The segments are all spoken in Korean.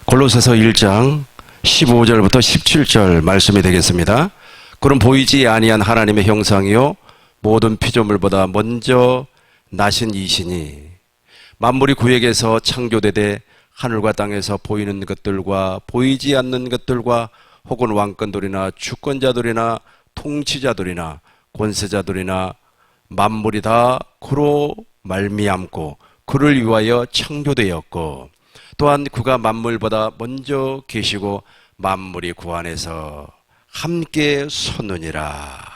골로새서 1장 15절부터 17절 말씀이 되겠습니다. 그럼 보이지 아니한 하나님의 형상이요 모든 피조물보다 먼저 나신 이시니 만물이 구에게서 창조되되 하늘과 땅에서 보이는 것들과 보이지 않는 것들과 혹은 왕권들이나 주권자들이나 통치자들이나 권세자들이나 만물이 다 그로 말미암고 그를 위하여 창조되었고 또한 그가 만물보다 먼저 계시고 만물이 그 안에서 함께 섰느니라.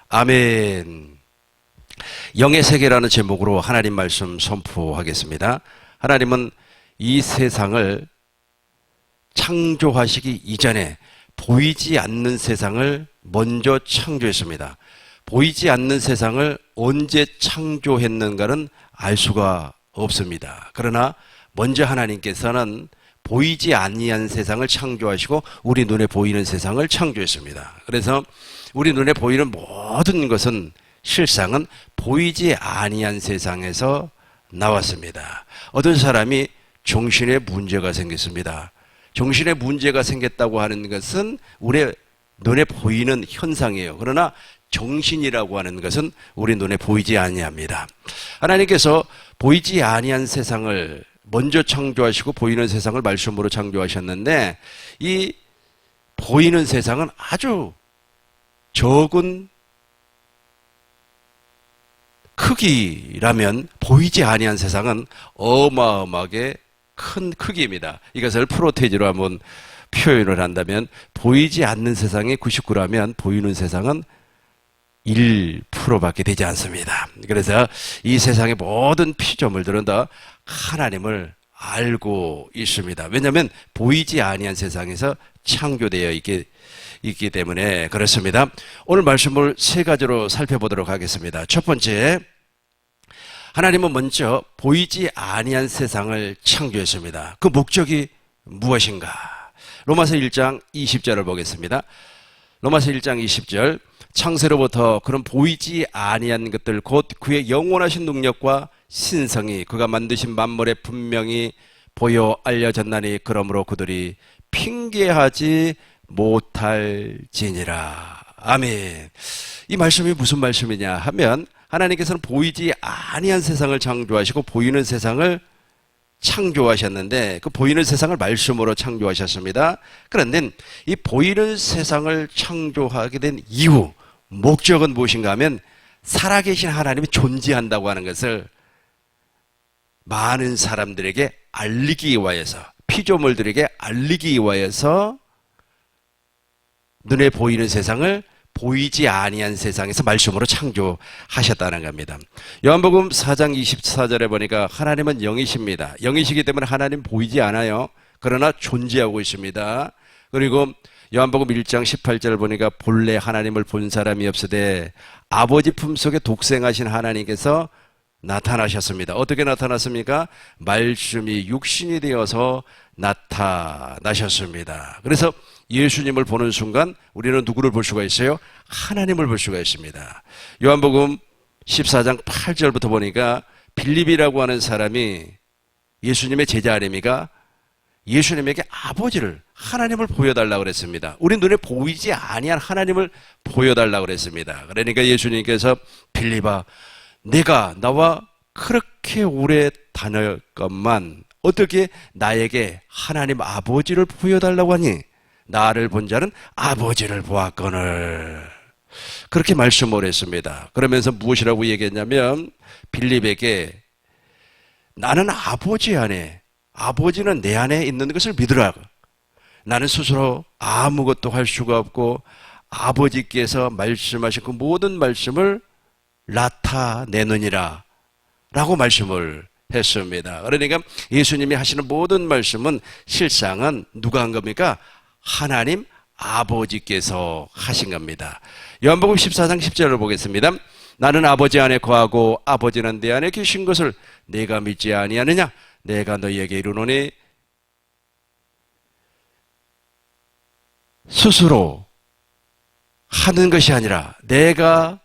아멘. 영의 세계라는 제목으로 하나님 말씀 선포하겠습니다. 하나님은 이 세상을 창조하시기 이전에 보이지 않는 세상을 먼저 창조했습니다. 보이지 않는 세상을 언제 창조했는가는 알 수가 없습니다. 그러나 먼저 하나님께서는 보이지 아니한 세상을 창조하시고 우리 눈에 보이는 세상을 창조했습니다. 그래서 우리 눈에 보이는 모든 것은 실상은 보이지 아니한 세상에서 나왔습니다. 어떤 사람이 정신에 문제가 생겼습니다. 정신에 문제가 생겼다고 하는 것은 우리 눈에 보이는 현상이에요. 그러나 정신이라고 하는 것은 우리 눈에 보이지 아니합니다. 하나님께서 보이지 아니한 세상을 먼저 창조하시고 보이는 세상을 말씀으로 창조하셨는데 이 보이는 세상은 아주 적은 크기라면 보이지 아니한 세상은 어마어마하게 큰 크기입니다. 이것을 프로테이지로 한번 표현을 한다면 보이지 않는 세상이 99라면 보이는 세상은 1%밖에 되지 않습니다. 그래서 이 세상의 모든 피조물들은 다 하나님을 알고 있습니다. 왜냐하면 보이지 아니한 세상에서 창조되어 있기 때문에 그렇습니다. 오늘 말씀을 세 가지로 살펴보도록 하겠습니다. 첫 번째, 하나님은 먼저 보이지 아니한 세상을 창조했습니다. 그 목적이 무엇인가? 로마서 1장 20절을 보겠습니다. 로마서 1장 20절, 창세로부터 그런 보이지 아니한 것들 곧 그의 영원하신 능력과 신성이 그가 만드신 만물에 분명히 보여 알려졌나니 그러므로 그들이 핑계하지 못할지니라. 아멘. 이 말씀이 무슨 말씀이냐 하면 하나님께서는 보이지 아니한 세상을 창조하시고 보이는 세상을 창조하셨는데 그 보이는 세상을 말씀으로 창조하셨습니다. 그런데 이 보이는 세상을 창조하게 된 이유, 목적은 무엇인가 하면 살아계신 하나님이 존재한다고 하는 것을 많은 사람들에게 알리기 위하여서, 피조물들에게 알리기 위하여서 눈에 보이는 세상을 보이지 아니한 세상에서 말씀으로 창조하셨다는 겁니다. 요한복음 4장 24절에 보니까 하나님은 영이십니다. 영이시기 때문에 하나님 보이지 않아요. 그러나 존재하고 있습니다. 그리고 요한복음 1장 18절을 보니까 본래 하나님을 본 사람이 없으되 아버지 품속에 독생하신 하나님께서 나타나셨습니다. 어떻게 나타났습니까? 말씀이 육신이 되어서 나타나셨습니다. 그래서 예수님을 보는 순간 우리는 누구를 볼 수가 있어요? 하나님을 볼 수가 있습니다. 요한복음 14장 8절부터 보니까 빌립이라고 하는 사람이 예수님의 제자 아닙니까? 예수님에게 아버지를, 하나님을 보여달라고 그랬습니다. 우리 눈에 보이지 아니한 하나님을 보여달라고 그랬습니다. 그러니까 예수님께서 빌립아, 내가 나와 그렇게 오래 다녔건만 어떻게 나에게 하나님 아버지를 보여달라고 하니? 나를 본 자는 아버지를 보았거늘. 그렇게 말씀을 했습니다. 그러면서 무엇이라고 얘기했냐면 빌립에게 나는 아버지 안에, 아버지는 내 안에 있는 것을 믿으라. 나는 스스로 아무것도 할 수가 없고 아버지께서 말씀하신 그 모든 말씀을 나타내느니라 라고 말씀을 했습니다. 그러니까 예수님이 하시는 모든 말씀은 실상은 누가 한 겁니까? 하나님 아버지께서 하신 겁니다. 요한복음 14장 10절을 보겠습니다. 나는 아버지 안에 거하고 아버지는 내 안에 계신 것을 내가 믿지 아니하느냐? 내가 너희에게 이르노니 스스로 하는 것이 아니라 내가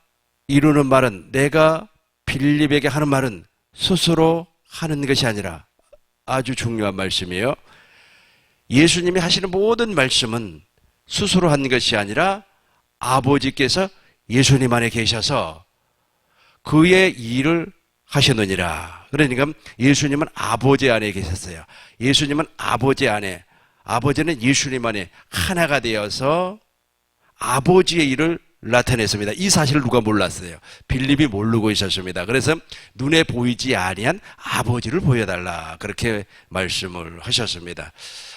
이루는 말은, 내가 빌립에게 하는 말은 스스로 하는 것이 아니라, 아주 중요한 말씀이에요. 예수님이 하시는 모든 말씀은 스스로 한 것이 아니라 아버지께서 예수님 안에 계셔서 그의 일을 하셨느니라. 그러니까 예수님은 아버지 안에 계셨어요. 예수님은 아버지 안에, 아버지는 예수님 안에 하나가 되어서 아버지의 일을 나타냈습니다. 이 사실을 누가 몰랐어요? 빌립이 모르고 있었습니다. 그래서 눈에 보이지 아니한 아버지를 보여달라, 그렇게 말씀을 하셨습니다.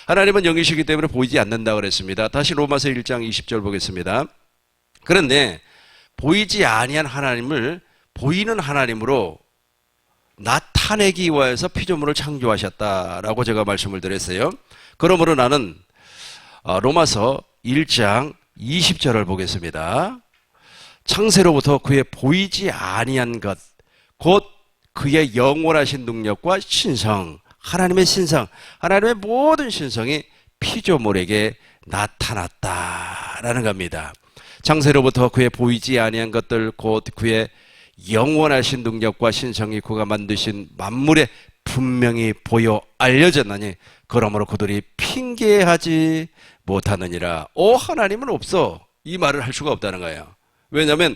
하나님은 영이시기 때문에 보이지 않는다고 그랬습니다. 다시 로마서 1장 20절 보겠습니다. 그런데 보이지 아니한 하나님을 보이는 하나님으로 나타내기 위해서 피조물을 창조하셨다라고 제가 말씀을 드렸어요. 그러므로 나는 로마서 1장 20절을 보겠습니다. 창세로부터 그의 보이지 아니한 것, 곧 그의 영원하신 능력과 신성, 하나님의 신성, 하나님의 모든 신성이 피조물에게 나타났다라는 겁니다. 창세로부터 그의 보이지 아니한 것들, 곧 그의 영원하신 능력과 신성이 그가 만드신 만물에 분명히 보여 알려졌나니 그러므로 그들이 핑계하지 못하느니라. 하나님은 없어, 이 말을 할 수가 없다는 거예요. 왜냐하면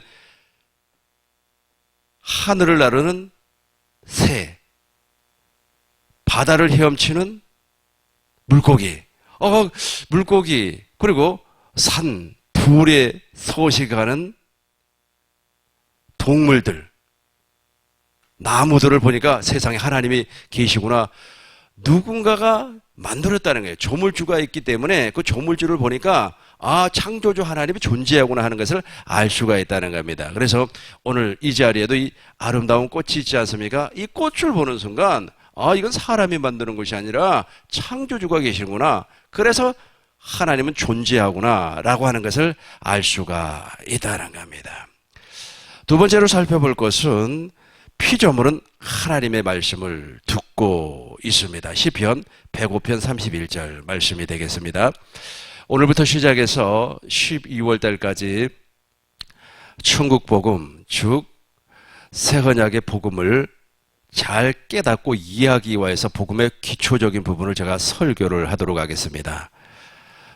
하늘을 나르는 새, 바다를 헤엄치는 물고기, 물고기, 그리고 산, 불에 서식하는 동물들, 나무들을 보니까 세상에 하나님이 계시구나, 누군가가 만들었다는 거예요. 조물주가 있기 때문에 그 조물주를 보니까 창조주 하나님이 존재하구나 하는 것을 알 수가 있다는 겁니다. 그래서 오늘 이 자리에도 이 아름다운 꽃이 있지 않습니까? 이 꽃을 보는 순간 이건 사람이 만드는 것이 아니라 창조주가 계시구나, 그래서 하나님은 존재하구나 라고 하는 것을 알 수가 있다는 겁니다. 두 번째로 살펴볼 것은 피조물은 하나님의 말씀을 듣고 있습니다. 시편 105편 31절 말씀이 되겠습니다. 오늘부터 시작해서 12월 달까지 천국복음, 즉 새언약의 복음을 잘 깨닫고 이해하기 위해서 복음의 기초적인 부분을 제가 설교를 하도록 하겠습니다.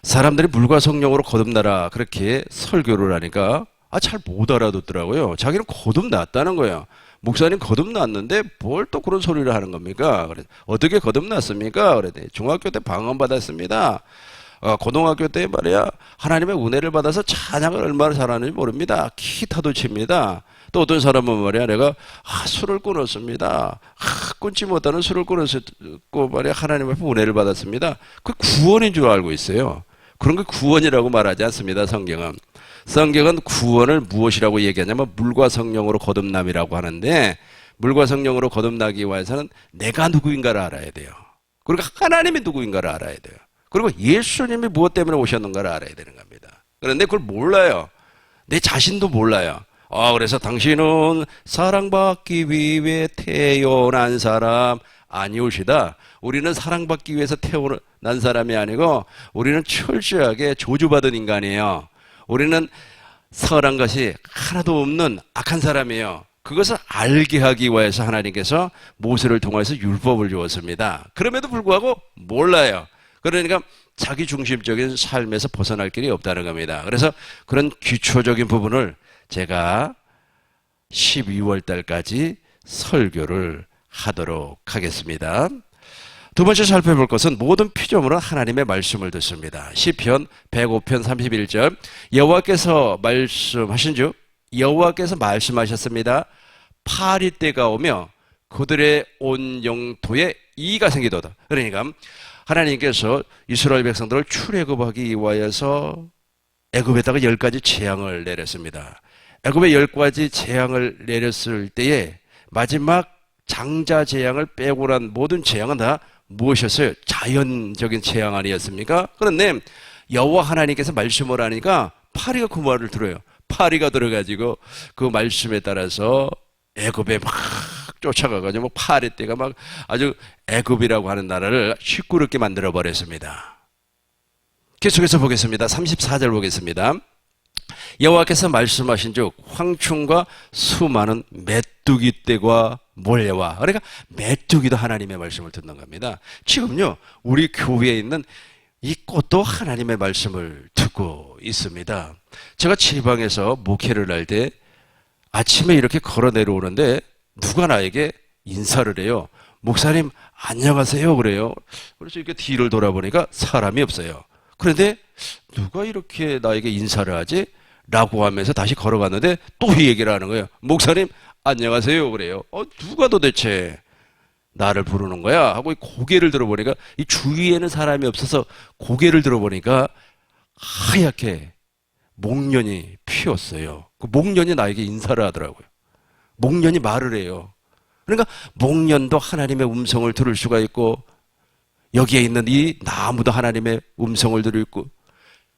사람들이 물과 성령으로 거듭나라 그렇게 설교를 하니까 잘 못 알아듣더라고요. 자기는 거듭났다는 거예요. 목사님 거듭났는데 뭘 또 그런 소리를 하는 겁니까? 그래, 어떻게 거듭났습니까? 그랬더니 중학교 때 방언 받았습니다. 고등학교 때 말이야 하나님의 은혜를 받아서 찬양을 얼마나 잘하는지 모릅니다. 기타도 칩니다. 또 어떤 사람은 말이야 내가 술을 끊었습니다. 끊지 못하는 술을 끊었고 말이야 하나님 앞에 은혜를 받았습니다. 그 구원인 줄 알고 있어요. 그런 게 구원이라고 말하지 않습니다. 성경은. 성경은 구원을 무엇이라고 얘기하냐면 물과 성령으로 거듭남이라고 하는데, 물과 성령으로 거듭나기 위해서는 내가 누구인가를 알아야 돼요. 그리고 하나님이 누구인가를 알아야 돼요. 그리고 예수님이 무엇 때문에 오셨는가를 알아야 되는 겁니다. 그런데 그걸 몰라요. 내 자신도 몰라요. 그래서 당신은 사랑받기 위해 태어난 사람 아니오시다. 우리는 사랑받기 위해서 태어난 사람이 아니고 우리는 철저하게 저주받은 인간이에요. 우리는 선한 것이 하나도 없는 악한 사람이에요. 그것을 알게 하기 위해서 하나님께서 모세를 통해서 율법을 주었습니다. 그럼에도 불구하고 몰라요. 그러니까 자기 중심적인 삶에서 벗어날 길이 없다는 겁니다. 그래서 그런 기초적인 부분을 제가 12월 달까지 설교를 하도록 하겠습니다. 두 번째 살펴볼 것은 모든 피조물은 하나님의 말씀을 듣습니다. 시편 105편 31절 여호와께서 말씀하신즉 여호와께서 말씀하셨습니다. 파리 때가 오며 그들의 온 영토에 이가 생기도다. 그러니까 하나님께서 이스라엘 백성들을 출애굽하기 위하여서 애굽에다가 10가지 재앙을 내렸습니다. 애굽에 10가지 재앙을 내렸을 때에 마지막 장자 재앙을 빼고 난 모든 재앙은 다 무엇이었어요? 자연적인 재앙 아니었습니까? 그런데 여호와 하나님께서 말씀을 하니까 파리가 그 말을 들어요. 파리가 들어가지고 그 말씀에 따라서 애굽에 막 쫓아가가지고 파리 떼가 막 아주 애굽이라고 하는 나라를 시끄럽게 만들어 버렸습니다. 계속해서 보겠습니다. 34절 보겠습니다. 여호와께서 말씀하신즉 황충과 수많은 메뚜기 떼가 몰려와. 그러니까 메뚜기도 하나님의 말씀을 듣는 겁니다. 지금요 우리 교회에 있는 이 꽃도 하나님의 말씀을 듣고 있습니다. 제가 지방에서 목회를 할 때 아침에 이렇게 걸어 내려오는데 누가 나에게 인사를 해요. 목사님 안녕하세요 그래요. 그래서 이렇게 뒤를 돌아보니까 사람이 없어요. 그런데 누가 이렇게 나에게 인사를 하지? 라고 하면서 다시 걸어갔는데 또 이 얘기를 하는 거예요. 목사님 안녕하세요 그래요. 누가 도대체 나를 부르는 거야? 하고 고개를 들어보니까 이 주위에는 사람이 없어서 고개를 들어보니까 하얗게 목련이 피었어요. 그 목련이 나에게 인사를 하더라고요. 목련이 말을 해요. 그러니까 목련도 하나님의 음성을 들을 수가 있고 여기에 있는 이 나무도 하나님의 음성을 들을 있고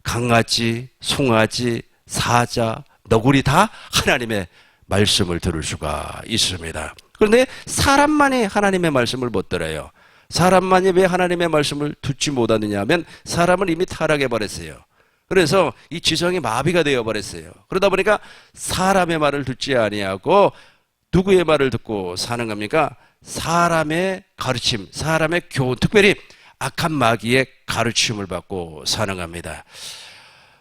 강아지, 송아지, 사자, 너구리 다 하나님의 말씀을 들을 수가 있습니다. 그런데 사람만이 하나님의 말씀을 못 들어요. 사람만이 왜 하나님의 말씀을 듣지 못하느냐 하면 사람은 이미 타락해 버렸어요. 그래서 이 지성이 마비가 되어 버렸어요. 그러다 보니까 사람의 말을 듣지 아니하고 누구의 말을 듣고 사는 겁니까? 사람의 가르침, 사람의 교훈, 특별히 악한 마귀의 가르침을 받고 사는 겁니다.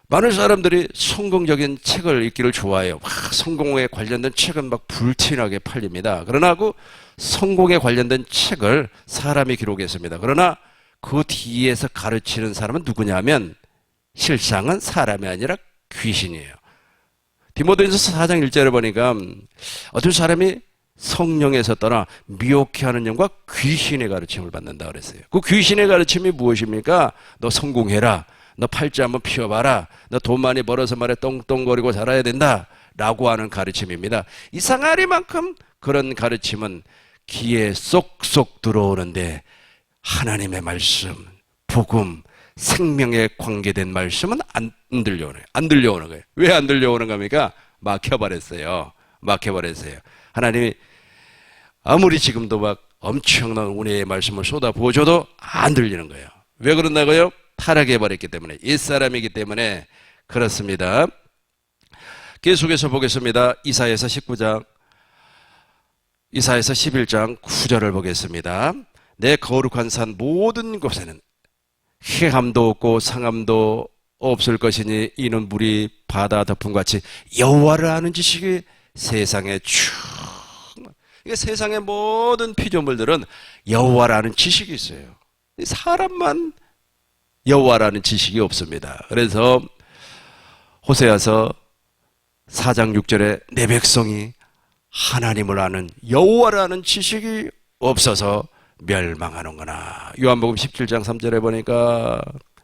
많은 사람들이 성공적인 책을 읽기를 좋아해요. 성공에 관련된 책은 막 불티나게 팔립니다. 그러나 그 성공에 관련된 책을 사람이 기록했습니다. 그러나 그 뒤에서 가르치는 사람은 누구냐면 실상은 사람이 아니라 귀신이에요. 디모데전서 4장 1절에 보니까 어떤 사람이 성령에서 떠나 미혹해 하는 영과 귀신의 가르침을 받는다 그랬어요. 그 귀신의 가르침이 무엇입니까? 너 성공해라. 너 팔자 한번 피워봐라. 너 돈 많이 벌어서 말해 똥똥거리고 살아야 된다. 라고 하는 가르침입니다. 이 상아리만큼 그런 가르침은 귀에 쏙쏙 들어오는데 하나님의 말씀, 복음, 생명에 관계된 말씀은 안 들려오는 거예요. 왜 안 들려오는 겁니까? 막혀버렸어요. 막혀버렸어요. 하나님이 아무리 지금도 막 엄청난 은혜의 말씀을 쏟아부어줘도 안 들리는 거예요. 왜 그런다고요? 타락해버렸기 때문에, 옛사람이기 때문에 그렇습니다. 계속해서 보겠습니다. 이사야서 19장, 이사야서 11장 9절을 보겠습니다. 내 거룩한 산 모든 곳에는 해함도 없고 상함도 없을 것이니 이는 물이 바다 덮음같이 여호와를 아는 지식이 세상에 이게 세상의 모든 피조물들은 여호와라는 지식이 있어요. 사람만 여호와라는 지식이 없습니다. 그래서 호세아서 4장 6절에 내 백성이 하나님을 아는 여호와를 아는 지식이 없어서 멸망하는구나. 요한복음 17장 3절에 보니까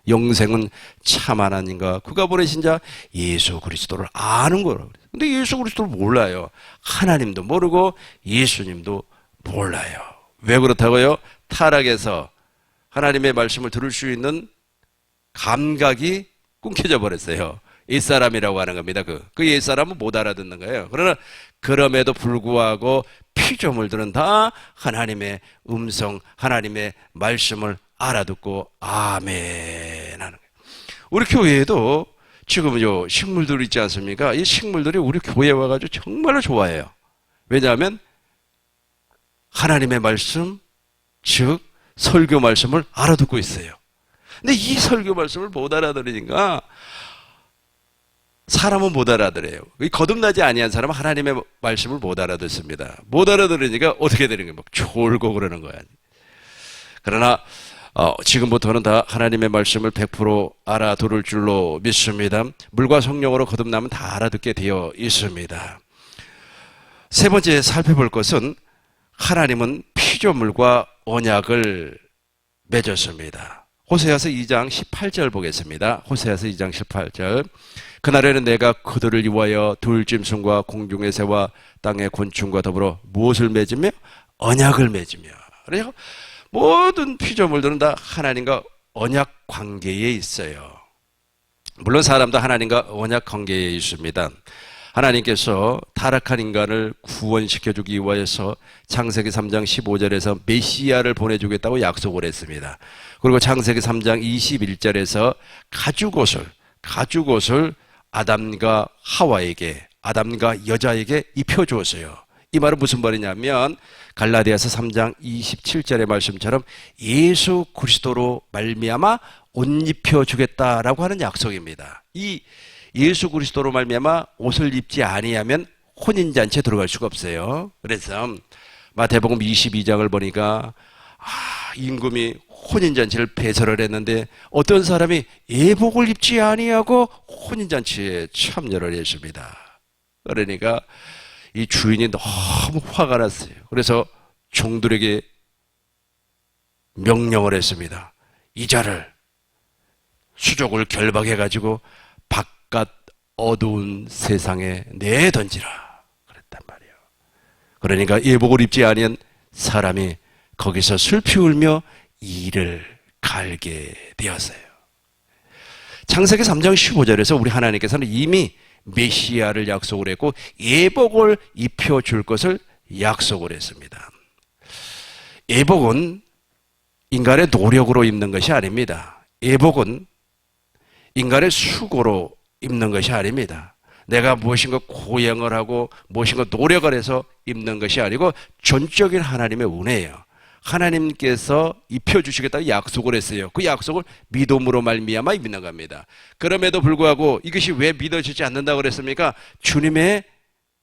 영생은 참 하나님과 그가 보내신 자 예수 그리스도를 아는 거라고 그래요. 근데 예수 그리스도를 몰라요. 하나님도 모르고 예수님도 몰라요. 왜 그렇다고요? 타락해서 하나님의 말씀을 들을 수 있는 감각이 끊겨져 버렸어요. 옛사람이라고 하는 겁니다. 그 옛사람은 못 알아듣는 거예요. 그러나 그럼에도 불구하고 피조물들은 다 하나님의 음성, 하나님의 말씀을 알아듣고 아멘 하는 거예요. 우리 교회에도 지금 식물들 있지 않습니까? 이 식물들이 우리 교회에 와가지고 정말로 좋아해요. 왜냐하면 하나님의 말씀, 즉 설교 말씀을 알아듣고 있어요. 근데 이 설교 말씀을 못 알아들으니까 사람은 못 알아들어요. 거듭나지 아니한 사람은 하나님의 말씀을 못 알아듣습니다. 못 알아들으니까 어떻게 되는 거예요? 막 졸고 그러는 거야. 그러나 지금부터는 다 하나님의 말씀을 100% 알아들을 줄로 믿습니다. 물과 성령으로 거듭나면 다 알아듣게 되어 있습니다. 세 번째 살펴볼 것은 하나님은 피조물과 언약을 맺었습니다. 호세아서 2장 18절 보겠습니다. 호세아서 2장 18절. 그날에는 내가 그들을 위하여 들짐승과 공중의 새와 땅의 곤충과 더불어 무엇을 맺으며? 언약을 맺으며. 그래서 모든 피조물들은 다 하나님과 언약 관계에 있어요. 물론 사람도 하나님과 언약 관계에 있습니다. 하나님께서 타락한 인간을 구원시켜주기 위해서 창세기 3장 15절에서 메시아를 보내주겠다고 약속을 했습니다. 그리고 창세기 3장 21절에서 가죽옷을 아담과 하와에게, 아담과 여자에게 입혀주었어요. 이 말은 무슨 말이냐면 갈라디아서 3장 27절의 말씀처럼 예수 그리스도로 말미암아 옷 입혀주겠다라고 하는 약속입니다. 이 예수 그리스도로 말미암아 옷을 입지 아니하면 혼인잔치에 들어갈 수가 없어요. 그래서 마태복음 22장을 보니까 임금이 혼인잔치를 배설을 했는데 어떤 사람이 예복을 입지 아니하고 혼인잔치에 참여를 했습니다. 그러니까 이 주인이 너무 화가 났어요. 그래서 종들에게 명령을 했습니다. 이 자를 수족을 결박해가지고 바깥 어두운 세상에 내던지라 그랬단 말이에요. 그러니까 예복을 입지 아니한 사람이 거기서 슬피 울며 이를 갈게 되었어요. 창세기 3장 15절에서 우리 하나님께서는 이미 메시아를 약속을 했고 예복을 입혀줄 것을 약속을 했습니다. 예복은 인간의 노력으로 입는 것이 아닙니다. 예복은 인간의 수고로 입는 것이 아닙니다. 내가 무엇인가 고행을 하고 무엇인가 노력을 해서 입는 것이 아니고 전적인 하나님의 은혜예요. 하나님께서 입혀주시겠다고 약속을 했어요. 그 약속을 믿음으로 말미암아 입는 겁니다. 그럼에도 불구하고 이것이 왜 믿어지지 않는다고 그랬습니까? 주님의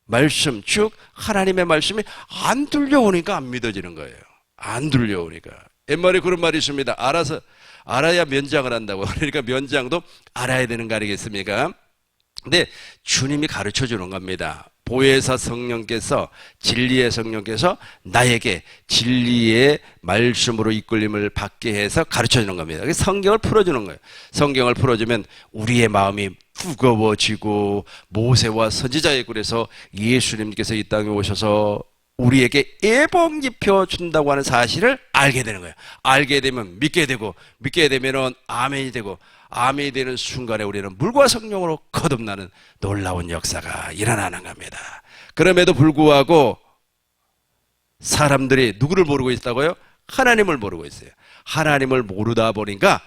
말씀, 즉 하나님의 말씀이 안 들려오니까 안 믿어지는 거예요. 안 들려오니까. 옛말에 그런 말이 있습니다. 알아야 면장을 한다고. 그러니까 면장도 알아야 되는 거 아니겠습니까? 근데 주님이 가르쳐 주는 겁니다. 보혜사 성령께서, 진리의 성령께서 나에게 진리의 말씀으로 이끌림을 받게 해서 가르쳐 주는 겁니다. 성경을 풀어주는 거예요. 성경을 풀어주면 우리의 마음이 무거워지고 모세와 선지자의 굴에서 예수님께서 이 땅에 오셔서 우리에게 예복 입혀준다고 하는 사실을 알게 되는 거예요. 알게 되면 믿게 되고, 믿게 되면 아멘이 되고, 아멘이 되는 순간에 우리는 물과 성령으로 거듭나는 놀라운 역사가 일어나는 겁니다. 그럼에도 불구하고 사람들이 누구를 모르고 있다고요? 하나님을 모르고 있어요. 하나님을 모르다 보니까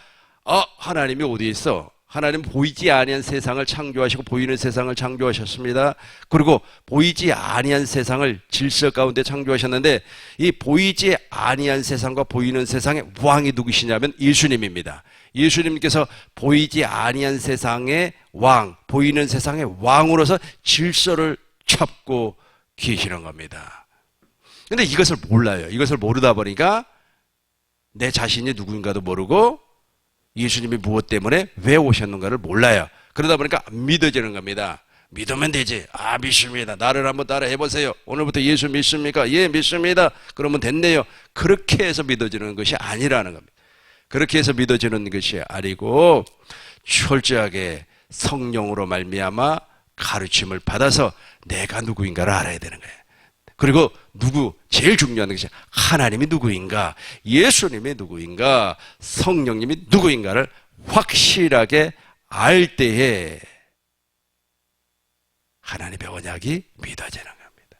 하나님이 어디 있어? 하나님 보이지 아니한 세상을 창조하시고 보이는 세상을 창조하셨습니다. 그리고 보이지 아니한 세상을 질서 가운데 창조하셨는데 이 보이지 아니한 세상과 보이는 세상의 왕이 누구시냐면 예수님입니다. 예수님께서 보이지 아니한 세상의 왕, 보이는 세상의 왕으로서 질서를 잡고 계시는 겁니다. 근데 이것을 몰라요. 이것을 모르다 보니까 내 자신이 누구인가도 모르고 예수님이 무엇 때문에 왜 오셨는가를 몰라요. 그러다 보니까 안 믿어지는 겁니다. 믿으면 되지. 믿습니다. 나를 한번 따라 해보세요. 오늘부터 예수 믿습니까? 예, 믿습니다. 그러면 됐네요. 그렇게 해서 믿어지는 것이 아니라는 겁니다. 그렇게 해서 믿어지는 것이 아니고 철저하게 성령으로 말미암아 가르침을 받아서 내가 누구인가를 알아야 되는 거예요. 그리고 제일 중요한 것이 하나님이 누구인가, 예수님이 누구인가, 성령님이 누구인가를 확실하게 알 때에 하나님의 언약이 믿어지는 겁니다.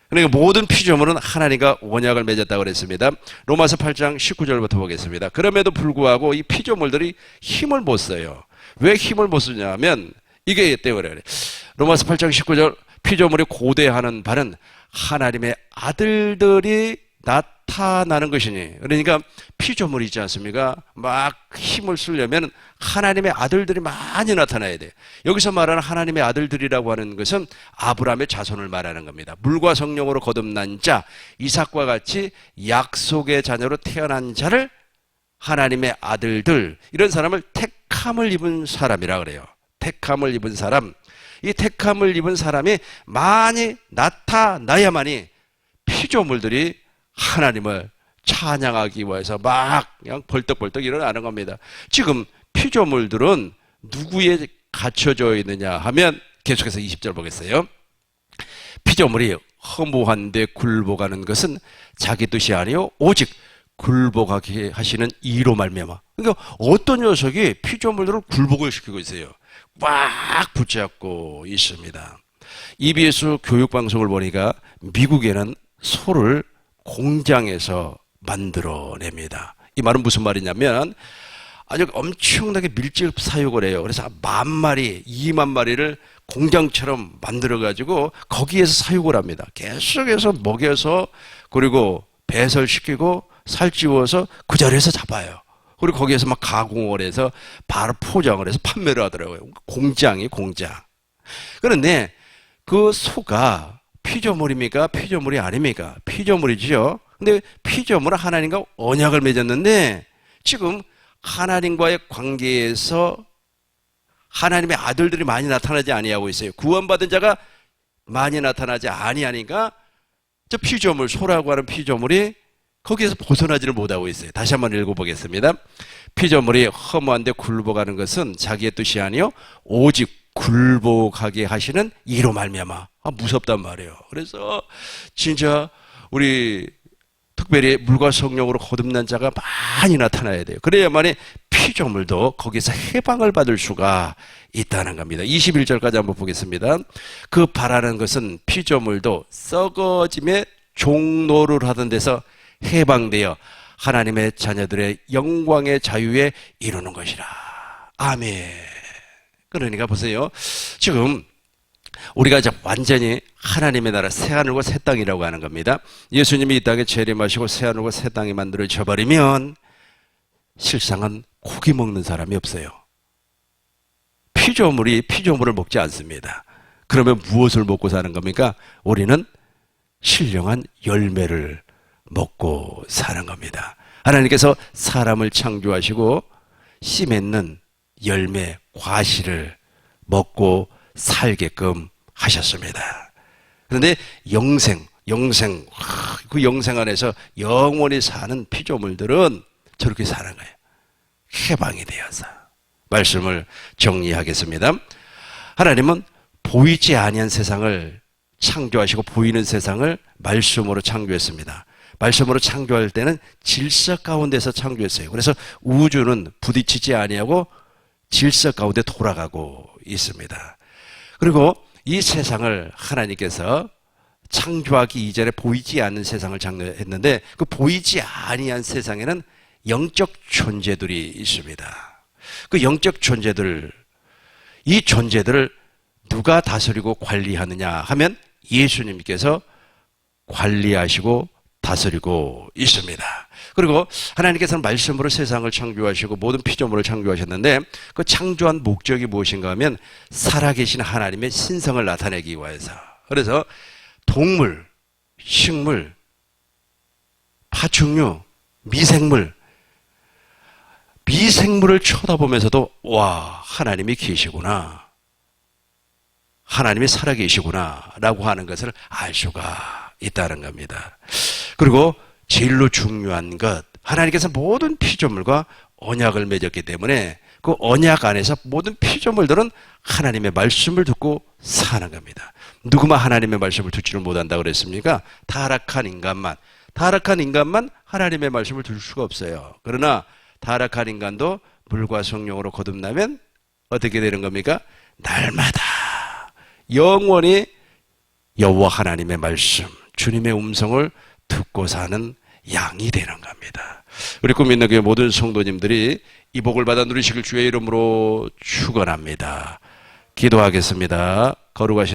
그러니까 모든 피조물은 하나님과 언약을 맺었다고 그랬습니다. 로마서 8장 19절부터 보겠습니다. 그럼에도 불구하고 이 피조물들이 힘을 못 써요. 왜 힘을 못 쓰냐면 이게 때문에 그래요. 로마서 8장 19절 피조물이 고대하는 바는 하나님의 아들들이 나타나는 것이니, 그러니까 피조물이 있지 않습니까? 막 힘을 쓰려면 하나님의 아들들이 많이 나타나야 돼요. 여기서 말하는 하나님의 아들들이라고 하는 것은 아브라함의 자손을 말하는 겁니다. 물과 성령으로 거듭난 자, 이삭과 같이 약속의 자녀로 태어난 자를 하나님의 아들들, 이런 사람을 택함을 입은 사람이라 그래요. 택함을 입은 사람. 이 택함을 입은 사람이 많이 나타나야만이 피조물들이 하나님을 찬양하기 위해서 막 그냥 벌떡벌떡 일어나는 겁니다. 지금 피조물들은 누구에 갇혀져 있느냐 하면 계속해서 20절 보겠어요. 피조물이 허무한데 굴복하는 것은 자기 뜻이 아니요 오직 굴복하게 하시는 이로 말미암아. 그러니까 어떤 녀석이 피조물들을 굴복을 시키고 있어요. 꽉 붙잡고 있습니다. EBS 교육방송을 보니까 미국에는 소를 공장에서 만들어냅니다. 이 말은 무슨 말이냐면 아주 엄청나게 밀집 사육을 해요. 그래서 10,000마리, 20,000마리를 공장처럼 만들어가지고 거기에서 사육을 합니다. 계속해서 먹여서 그리고 배설시키고 살찌워서 그 자리에서 잡아요. 그리고 거기에서 막 가공을 해서 바로 포장을 해서 판매를 하더라고요. 공장이 공장. 그런데 그 소가 피조물입니까? 피조물이 아닙니까? 피조물이죠. 근데 피조물은 하나님과 언약을 맺었는데 지금 하나님과의 관계에서 하나님의 아들들이 많이 나타나지 아니하고 있어요. 구원받은 자가 많이 나타나지 아니하니까 저 피조물, 소라고 하는 피조물이 거기에서 벗어나지를 못하고 있어요. 다시 한번 읽어보겠습니다. 피조물이 허무한데 굴복하는 것은 자기의 뜻이 아니요 오직 굴복하게 하시는 이로 말미암아. 무섭단 말이에요. 그래서 진짜 우리 특별히 물과 성령으로 거듭난 자가 많이 나타나야 돼요. 그래야만이 피조물도 거기서 해방을 받을 수가 있다는 겁니다. 21절까지 한번 보겠습니다. 그 바라는 것은 피조물도 썩어짐의 종노를 하던 데서 해방되어 하나님의 자녀들의 영광의 자유에 이루는 것이라. 아멘. 그러니까 보세요. 지금 우리가 이제 완전히 하나님의 나라 새하늘과 새 땅이라고 하는 겁니다. 예수님이 이 땅에 재림하시고 새하늘과 새 땅이 만들어져 버리면 실상은 고기 먹는 사람이 없어요. 피조물이 피조물을 먹지 않습니다. 그러면 무엇을 먹고 사는 겁니까? 우리는 신령한 열매를 먹고 사는 겁니다. 하나님께서 사람을 창조하시고 씨 맺는 열매, 과실을 먹고 살게끔 하셨습니다. 그런데 그 영생 안에서 영원히 사는 피조물들은 저렇게 사는 거예요. 해방이 되어서. 말씀을 정리하겠습니다. 하나님은 보이지 아니한 세상을 창조하시고 보이는 세상을 말씀으로 창조했습니다. 말씀으로 창조할 때는 질서 가운데서 창조했어요. 그래서 우주는 부딪히지 아니하고 질서 가운데 돌아가고 있습니다. 그리고 이 세상을 하나님께서 창조하기 이전에 보이지 않는 세상을 창조했는데 그 보이지 아니한 세상에는 영적 존재들이 있습니다. 그 영적 존재들, 이 존재들을 누가 다스리고 관리하느냐 하면 예수님께서 관리하시고 다스리고 있습니다. 그리고 하나님께서는 말씀으로 세상을 창조하시고 모든 피조물을 창조하셨는데 그 창조한 목적이 무엇인가 하면 살아계신 하나님의 신성을 나타내기 위해서. 그래서 동물, 식물, 파충류, 미생물을 쳐다보면서도 와, 하나님이 계시구나, 하나님이 살아계시구나 라고 하는 것을 알 수가 있다는 겁니다. 그리고 제일로 중요한 것, 하나님께서 모든 피조물과 언약을 맺었기 때문에 그 언약 안에서 모든 피조물들은 하나님의 말씀을 듣고 사는 겁니다. 누구만 하나님의 말씀을 듣지를 못한다고 그랬습니까? 타락한 인간만 하나님의 말씀을 들을 수가 없어요. 그러나 타락한 인간도 물과 성령으로 거듭나면 어떻게 되는 겁니까? 날마다 영원히 여호와 하나님의 말씀, 주님의 음성을 듣고 사는 양이 되는 겁니다. 우리 꿈있는 교회 모든 성도님들이 이 복을 받아 누리시길 주의 이름으로 축원합니다. 기도하겠습니다. 거룩하신